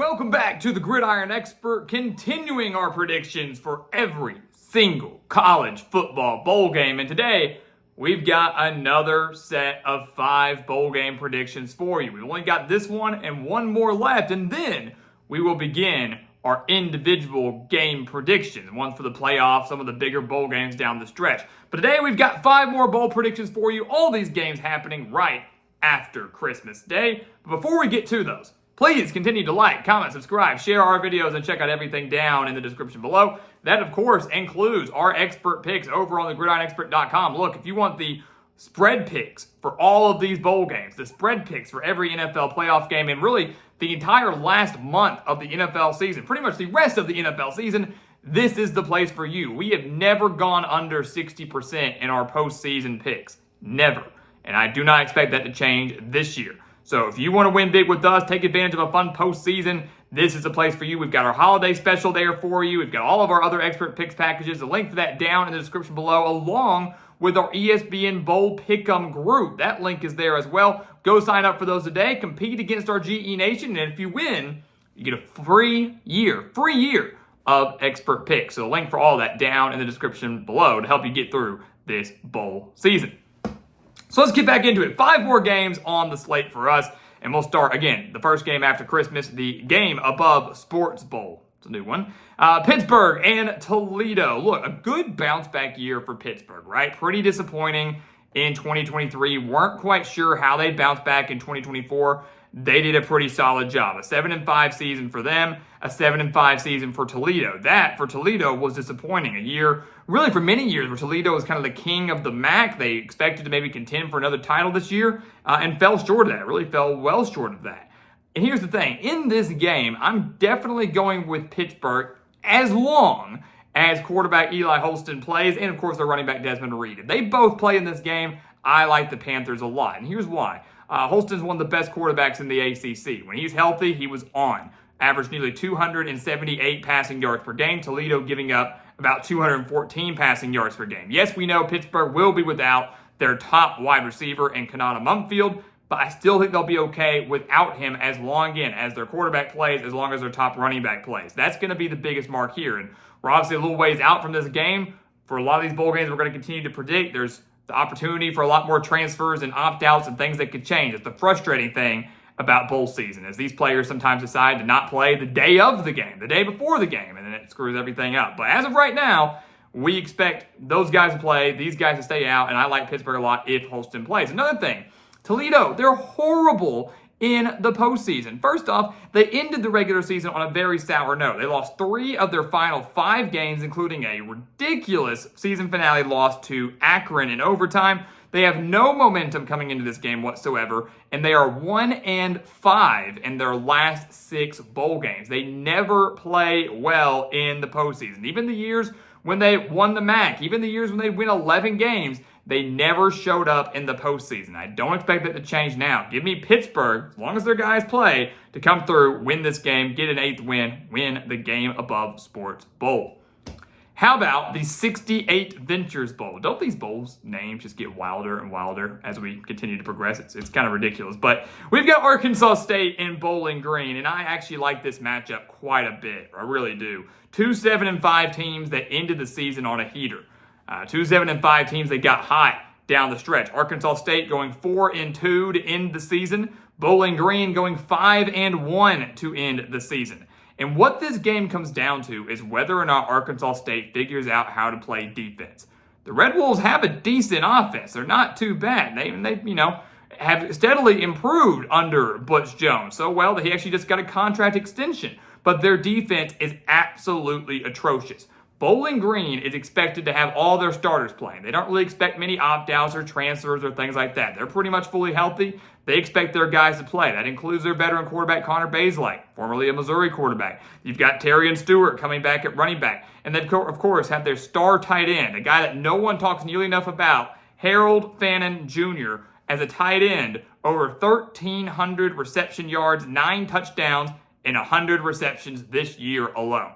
Welcome back to the Gridiron Expert, continuing our predictions for every single college football bowl game. And today, we've got another set of 5 bowl game predictions for you. We've only got this one and one more left, and then we will begin our individual game predictions. One for the playoffs, some of the bigger bowl games down the stretch. But today, we've got 5 more bowl predictions for you. All these games happening right after Christmas Day. But before we get to those, please continue to like, comment, subscribe, share our videos, and check out everything down in the description below. That, of course, includes our expert picks over on the GridironExpert.com. Look, if you want the spread picks for all of these bowl games, the spread picks for every NFL playoff game, and really the entire last month of the NFL season, pretty much the rest of the NFL season, this is the place for you. We have never gone under 60% in our postseason picks. Never. And I do not expect that to change this year. So if you want to win big with us, take advantage of a fun postseason, this is the place for you. We've got our holiday special there for you. We've got all of our other expert picks packages. The link to that down in the description below, along with our ESPN Bowl Pick'em group. That link is there as well. Go sign up for those today. Compete against our GE Nation, and if you win, you get a free year of expert picks. So the link for all that down in the description below to help you get through this bowl season. So let's get back into it. 5 more games on the slate for us. And we'll start, again, the first game after Christmas, the GameAbove Sports Bowl. It's a new one. Pittsburgh and Toledo. Look, a good bounce-back year for Pittsburgh, right? Pretty disappointing in 2023. Weren't quite sure how they'd bounce back in 2024. They did a pretty solid job. A 7-5 season for them, a 7-5 season for Toledo. That, for Toledo, was disappointing. A year, really for many years, where Toledo was kind of the king of the MAC. They expected to maybe contend for another title this year and fell short of that. Really fell well short of that. And here's the thing. In this game, I'm definitely going with Pittsburgh as long as quarterback Eli Holston plays and, of course, their running back Desmond Reed. If they both play in this game, I like the Panthers a lot. And here's why. Holston's one of the best quarterbacks in the ACC. When he's healthy, he was on. Averaged nearly 278 passing yards per game. Toledo giving up about 214 passing yards per game. Yes, we know Pittsburgh will be without their top wide receiver in Kanata Mumfield, but I still think they'll be okay without him as long, again, as their quarterback plays, as long as their top running back plays. That's going to be the biggest mark here. And we're obviously a little ways out from this game. For a lot of these bowl games we're going to continue to predict, there's the opportunity for a lot more transfers and opt-outs and things that could change. It's the frustrating thing about bowl season, is these players sometimes decide to not play the day of the game, the day before the game, and then it screws everything up. But as of right now, we expect those guys to play, these guys to stay out, and I like Pittsburgh a lot if Holston plays. Another thing, Toledo, they're horrible in the postseason. First off, they ended the regular season on a very sour note. They lost 3 of their final 5 games, including a ridiculous season finale loss to Akron in overtime. They have no momentum coming into this game whatsoever, and they are 1-5 in their last 6 bowl games. They never play well in the postseason. Even the years when they won the MAC, even the years when they win 11 games, they never showed up in the postseason. I don't expect that to change now. Give me Pittsburgh, as long as their guys play, to come through, win this game, get an 8th win, win the GameAbove Sports Bowl. How about the 68 Ventures Bowl? Don't these bowls names just get wilder and wilder as we continue to progress? It's kind of ridiculous. But we've got Arkansas State in Bowling Green, and I actually like this matchup quite a bit. I really do. 2 7-5 teams that ended the season on a heater. 2 7-5 teams that got hot down the stretch. Arkansas State going 4-2 to end the season. Bowling Green going 5-1 to end the season. And what this game comes down to is whether or not Arkansas State figures out how to play defense. The Red Wolves have a decent offense. They're not too bad. They have steadily improved under Butch Jones. So well that he actually just got a contract extension. But their defense is absolutely atrocious. Bowling Green is expected to have all their starters playing. They don't really expect many opt-outs or transfers or things like that. They're pretty much fully healthy. They expect their guys to play. That includes their veteran quarterback, Connor Bazelak, formerly a Missouri quarterback. You've got Terrion Stewart coming back at running back. And they've, of course, have their star tight end, a guy that no one talks nearly enough about, Harold Fannin Jr., as a tight end, over 1,300 reception yards, 9 touchdowns, and 100 receptions this year alone.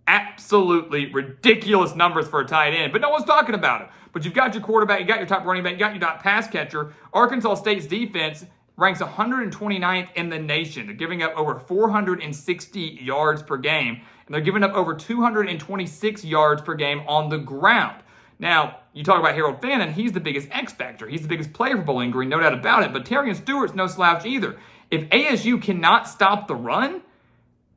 Absolutely ridiculous numbers for a tight end, but no one's talking about it. But you've got your quarterback, you got your top running back, you got your top pass catcher. Arkansas State's defense ranks 129th in the nation. They're giving up over 460 yards per game, and they're giving up over 226 yards per game on the ground. Now, you talk about Harold Fannin, he's the biggest X factor. He's the biggest player for Bowling Green, no doubt about it, but Terrion Stewart's no slouch either. If ASU cannot stop the run,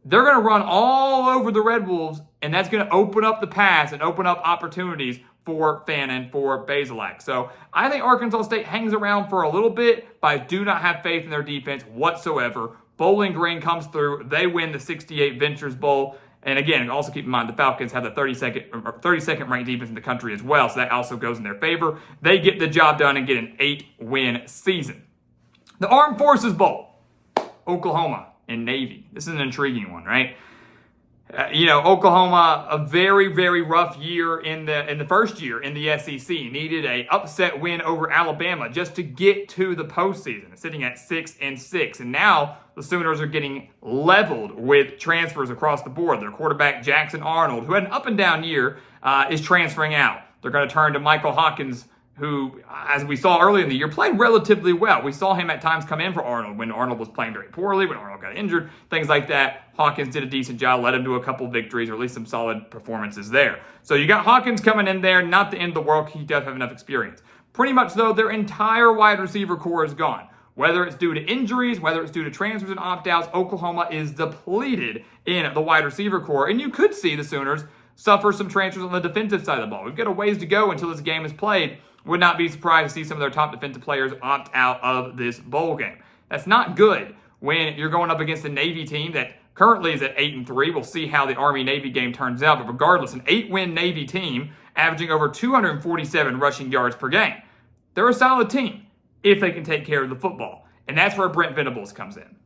they're going to run all over the Red Wolves, and that's going to open up the pass and open up opportunities for Fannin, for Bazelak. So I think Arkansas State hangs around for a little bit, but I do not have faith in their defense whatsoever. Bowling Green comes through. They win the 68 Ventures Bowl. And again, also keep in mind the Falcons have the 32nd ranked defense in the country as well, so that also goes in their favor. They get the job done and get an 8-win season. The Armed Forces Bowl, Oklahoma and Navy. This is an intriguing one, right? Oklahoma, a very, very rough year in the first year in the SEC. Needed a upset win over Alabama just to get to the postseason, sitting at 6-6. And now the Sooners are getting leveled with transfers across the board. Their quarterback, Jackson Arnold, who had an up-and-down year, is transferring out. They're going to turn to Michael Hawkins, who, as we saw early in the year, played relatively well. We saw him at times come in for Arnold when Arnold was playing very poorly, when Arnold got injured, things like that. Hawkins did a decent job, led him to a couple victories, or at least some solid performances there. So you got Hawkins coming in there, not the end of the world. He does have enough experience. Pretty much, though, their entire wide receiver core is gone. Whether it's due to injuries, whether it's due to transfers and opt-outs, Oklahoma is depleted in the wide receiver core. And you could see the Sooners suffer some transfers on the defensive side of the ball. We've got a ways to go until this game is played. Would not be surprised to see some of their top defensive players opt out of this bowl game. That's not good when you're going up against a Navy team that currently is at 8-3. We'll see how the Army-Navy game turns out. But regardless, an 8-win Navy team averaging over 247 rushing yards per game. They're a solid team if they can take care of the football. And that's where Brent Venables comes in.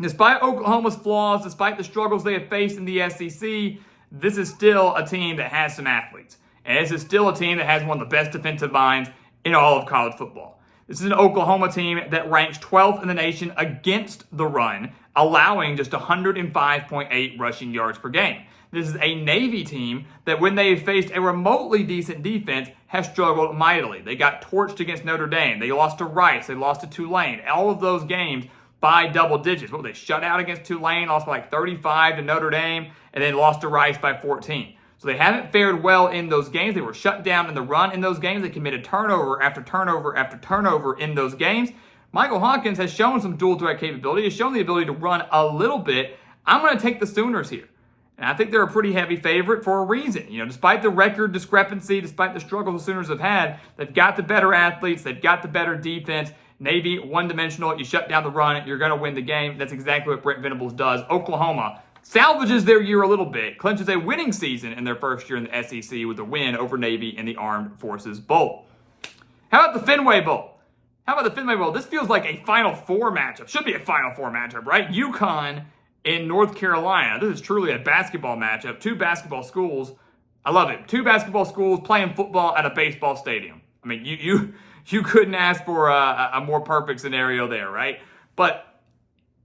Despite Oklahoma's flaws, despite the struggles they have faced in the SEC, this is still a team that has some athletes. And this is still a team that has one of the best defensive minds in all of college football. This is an Oklahoma team that ranks 12th in the nation against the run, allowing just 105.8 rushing yards per game. This is a Navy team that when they have faced a remotely decent defense has struggled mightily. They got torched against Notre Dame. They lost to Rice. They lost to Tulane. All of those games by double digits. They shut out against Tulane, lost by like 35 to Notre Dame, and then lost to Rice by 14. So they haven't fared well in those games. They were shut down in the run in those games. They committed turnover after turnover after turnover in those games. Michael Hawkins has shown some dual threat capability, has shown the ability to run a little bit. I'm going to take the Sooners here. And I think they're a pretty heavy favorite for a reason. Despite the record discrepancy, despite the struggles the Sooners have had, they've got the better athletes, they've got the better defense. Navy, one-dimensional, you shut down the run, you're going to win the game. That's exactly what Brent Venables does. Oklahoma salvages their year a little bit, clinches a winning season in their first year in the SEC with a win over Navy in the Armed Forces Bowl. How about the Fenway Bowl? This feels like a Final Four matchup. Should be a Final Four matchup, right? UConn in North Carolina. This is truly a basketball matchup. Two basketball schools. I love it. Two basketball schools playing football at a baseball stadium. I mean, you couldn't ask for a more perfect scenario there, right? But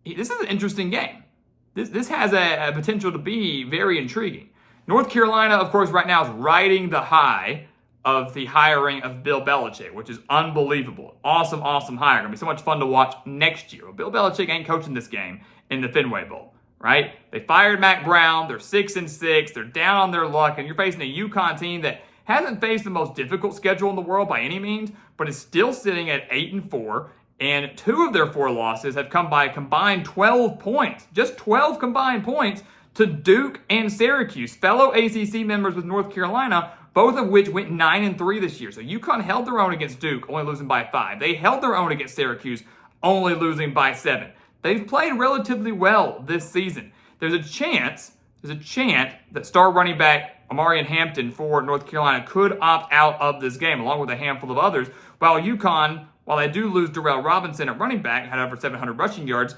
this is an interesting game. This has a potential to be very intriguing. North Carolina, of course, right now is riding the high of the hiring of Bill Belichick, which is unbelievable. Awesome hire. Going to be so much fun to watch next year. Bill Belichick ain't coaching this game in the Fenway Bowl, right? They fired Mac Brown. They're 6-6. They're down on their luck, and you're facing a UConn team that hasn't faced the most difficult schedule in the world by any means, but is still sitting at 8-4. And 2 of their 4 losses have come by a combined 12 points. Just 12 combined points to Duke and Syracuse, fellow ACC members with North Carolina, both of which went 9-3 this year. So UConn held their own against Duke, only losing by 5. They held their own against Syracuse, only losing by 7. They've played relatively well this season. There's a chance that star running back Amarian Hampton for North Carolina could opt out of this game, along with a handful of others, while UConn, while they do lose Darrell Robinson at running back, had over 700 rushing yards,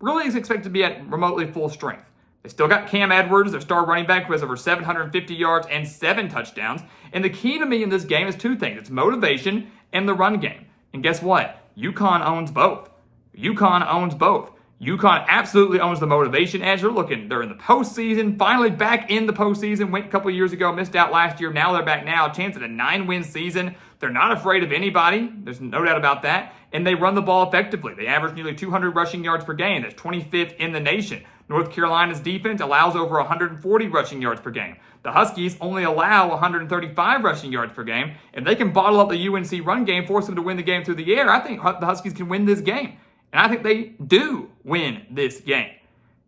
really is expected to be at remotely full strength. They still got Cam Edwards, their star running back, who has over 750 yards and 7 touchdowns. And the key to me in this game is 2 things. It's motivation and the run game. And guess what? UConn owns both. UConn absolutely owns the motivation edge. They're in the postseason, finally back in the postseason. Went a couple years ago, missed out last year. Now they're back now. Chance at a 9-win season. They're not afraid of anybody. There's no doubt about that. and they run the ball effectively. They average nearly 200 rushing yards per game. That's 25th in the nation. North Carolina's defense allows over 140 rushing yards per game. The Huskies only allow 135 rushing yards per game. If they can bottle up the UNC run game, force them to win the game through the air, I think the Huskies can win this game. And I think they do win this game.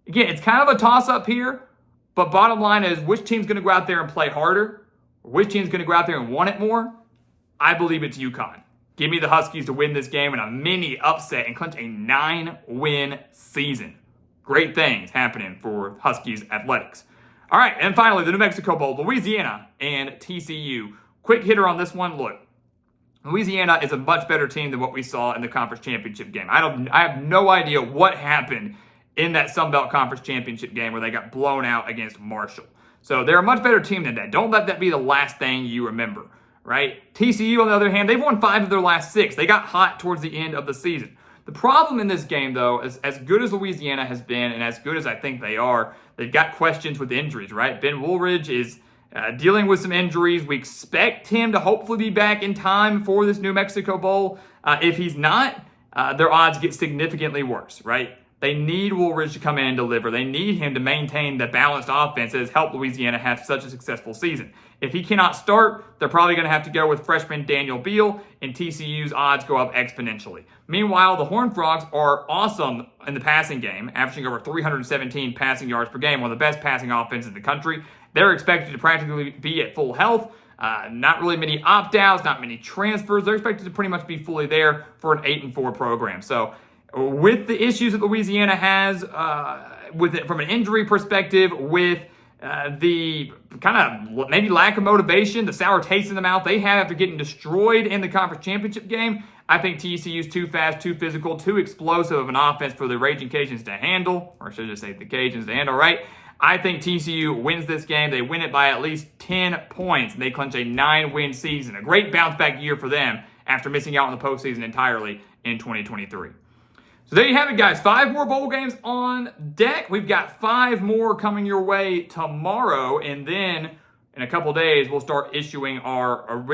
Again, it's kind of a toss-up here, but bottom line is, which team's going to go out there and play harder? Or which team's going to go out there and want it more? I believe it's UConn. Give me the Huskies to win this game in a mini upset and clinch a 9-win season. Great things happening for Huskies athletics. All right, and finally, the New Mexico Bowl, Louisiana and TCU. Quick hitter on this one. Look, Louisiana is a much better team than what we saw in the conference championship game. I have no idea what happened in that Sun Belt Conference championship game where they got blown out against Marshall. So they're a much better team than that. Don't let that be the last thing you remember, right? TCU, on the other hand, they've won 5 of their last 6. They got hot towards the end of the season. The problem in this game, though, is as good as Louisiana has been and as good as I think they are, they've got questions with injuries, right? Ben Woolridge is dealing with some injuries. We expect him to hopefully be back in time for this New Mexico Bowl. If he's not, their odds get significantly worse, right? They need Woolridge to come in and deliver. They need him to maintain the balanced offense that has helped Louisiana have such a successful season. If he cannot start, they're probably going to have to go with freshman Daniel Beal, and TCU's odds go up exponentially. Meanwhile, the Horned Frogs are awesome in the passing game, averaging over 317 passing yards per game, one of the best passing offenses in the country. They're expected to practically be at full health. Not really many opt-outs, not many transfers. They're expected to pretty much be fully there for an 8-4 program. So with the issues that Louisiana has, with it from an injury perspective, with the kind of maybe lack of motivation, the sour taste in the mouth they have after getting destroyed in the conference championship game, I think TCU's too fast, too physical, too explosive of an offense for the Raging Cajuns to handle, or I should just say the Cajuns to handle, right? I think TCU wins this game. They win it by at least 10 points, and they clinch a 9-win season. A great bounce-back year for them after missing out on the postseason entirely in 2023. So there you have it, guys. 5 more bowl games on deck. We've got 5 more coming your way tomorrow, and then in a couple days, we'll start issuing our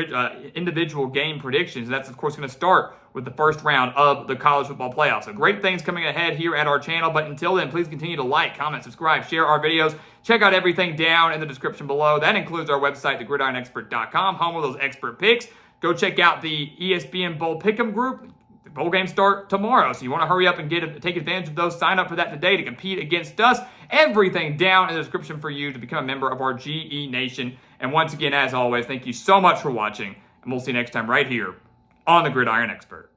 individual game predictions. That's, of course, going to start with the first round of the college football playoffs. So great things coming ahead here at our channel. But until then, please continue to like, comment, subscribe, share our videos. Check out everything down in the description below. That includes our website, thegridironexpert.com, home of those expert picks. Go check out the ESPN Bowl Pick'em group. The bowl games start tomorrow, so you want to hurry up and take advantage of those. Sign up for that today to compete against us. Everything down in the description for you to become a member of our GE Nation. And once again, as always, thank you so much for watching, and we'll see you next time right here on The Gridiron Expert.